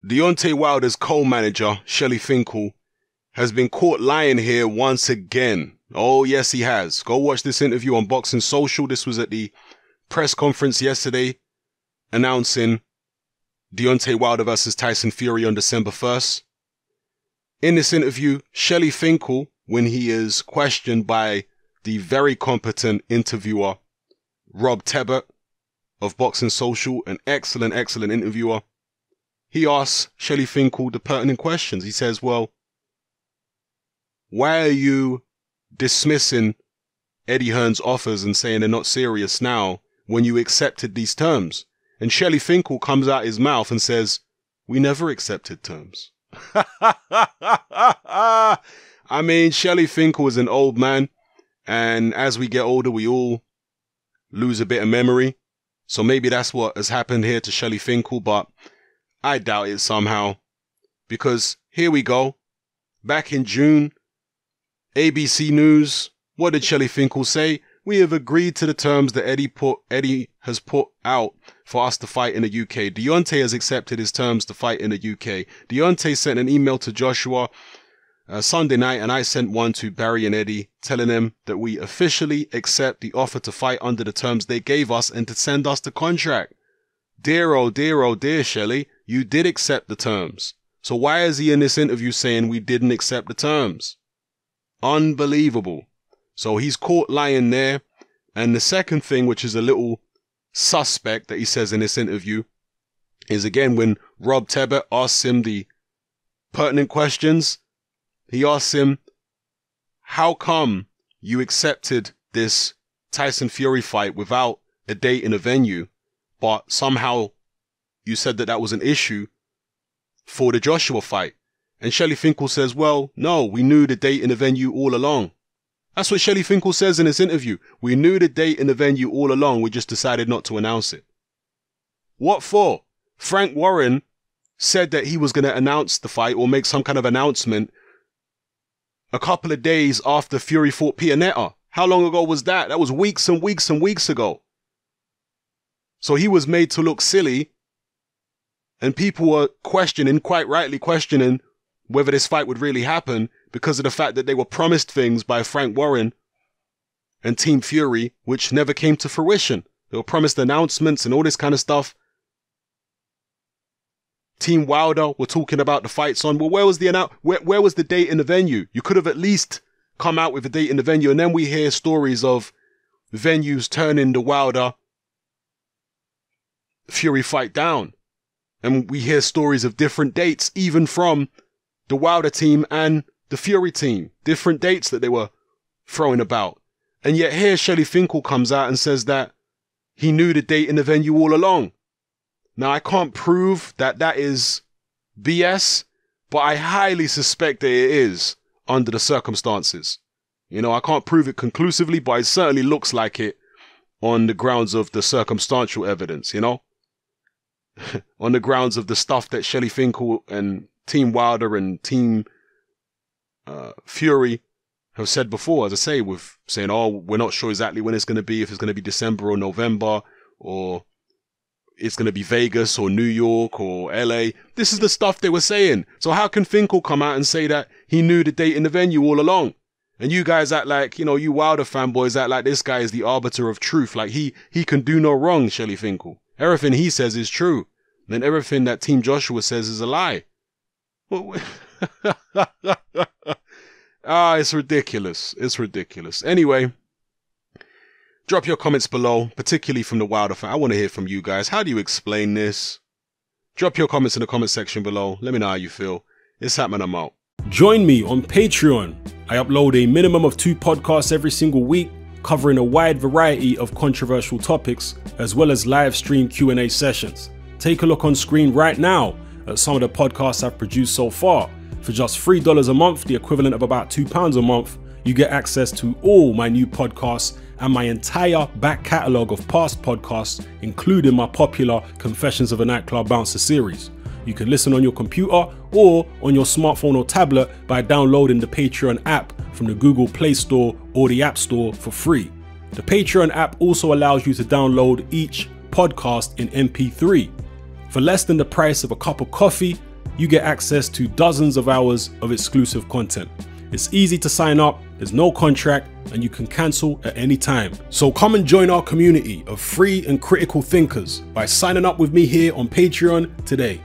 Deontay Wilder's co-manager, Shelly Finkel, has been caught lying here once again. Oh, yes, he has. Go watch this interview on Boxing Social. This was at the press conference yesterday announcing Deontay Wilder versus Tyson Fury on December 1st. In this interview, Shelly Finkel, when he is questioned by the very competent interviewer, Rob Tebbutt of Boxing Social, an excellent interviewer, he asks Shelly Finkel the pertinent questions. He says, well, why are you dismissing Eddie Hearn's offers and saying they're not serious now when you accepted these terms? And Shelly Finkel comes out his mouth and says, we never accepted terms. I mean, Shelly Finkel is an old man, and as we get older, we all lose a bit of memory. So maybe that's what has happened here to Shelly Finkel, but I doubt it somehow. Because here we go. Back in June, ABC News, what did Shelly Finkel say? We have agreed to the terms that Eddie has put out for us to fight in the UK. Deontay has accepted his terms to fight in the UK. Deontay sent an email to Joshua Sunday night, and I sent one to Barry and Eddie telling them that we officially accept the offer to fight under the terms they gave us and to send us the contract. Dear, oh dear, Shelly, you did accept the terms. So why is he in this interview saying we didn't accept the terms? Unbelievable. So he's caught lying there. And the second thing, which is a little suspect that he says in this interview, is again when Rob Tebbutt asks him the pertinent questions. He asks him, how come you accepted this Tyson Fury fight without a date and a venue, but somehow you said that that was an issue for the Joshua fight? And Shelly Finkel says, well, no, we knew the date and the venue all along. That's what Shelly Finkel says in this interview. We knew the date and the venue all along. We just decided not to announce it. What for? Frank Warren said that he was going to announce the fight or make some kind of announcement a couple of days after Fury fought Pianeta. How long ago was that? That was weeks and weeks and weeks ago. So he was made to look silly, and people were questioning, quite rightly questioning, whether this fight would really happen because of the fact that they were promised things by Frank Warren and Team Fury, which never came to fruition. They were promised announcements and all this kind of stuff. Team Wilder were talking about the fights on. Well, where was the date and the venue? You could have at least come out with a date and the venue. And then we hear stories of venues turning the Wilder Fury fight down. And we hear stories of different dates, even from the Wilder team and the Fury team. Different dates that they were throwing about. And yet here Shelly Finkel comes out and says that he knew the date and the venue all along. Now, I can't prove that that is BS, but I highly suspect that it is under the circumstances. You know, I can't prove it conclusively, but it certainly looks like it on the grounds of the circumstantial evidence, you know? On the grounds of the stuff that Shelly Finkel and Team Wilder and Team Fury have said before, as I say, with saying, oh, we're not sure exactly when it's going to be, if it's going to be December or November, or it's going to be Vegas or New York or LA. This is the stuff they were saying. So how can Finkel come out and say that he knew the date and the venue all along? And you guys act like, you know, you Wilder fanboys act like this guy is the arbiter of truth. Like he can do no wrong, Shelly Finkel. Everything he says is true. Then everything that Team Joshua says is a lie. It's ridiculous. It's ridiculous. Anyway, drop your comments below, particularly from the Wilder fan. I want to hear from you guys. How do you explain this? Drop your comments in the comment section below. Let me know how you feel. It's happening. I'm out. Join me on Patreon. I upload a minimum of 2 podcasts every single week, covering a wide variety of controversial topics, as well as live stream Q&A sessions. Take a look on screen right now at some of the podcasts I've produced so far. For just $3 a month, the equivalent of about £2 a month, you get access to all my new podcasts and my entire back catalogue of past podcasts, including my popular Confessions of a Nightclub Bouncer series. You can listen on your computer or on your smartphone or tablet by downloading the Patreon app from the Google Play Store or the App Store for free. The Patreon app also allows you to download each podcast in MP3. For less than the price of a cup of coffee, you get access to dozens of hours of exclusive content. It's easy to sign up, there's no contract, and you can cancel at any time. So come and join our community of free and critical thinkers by signing up with me here on Patreon today.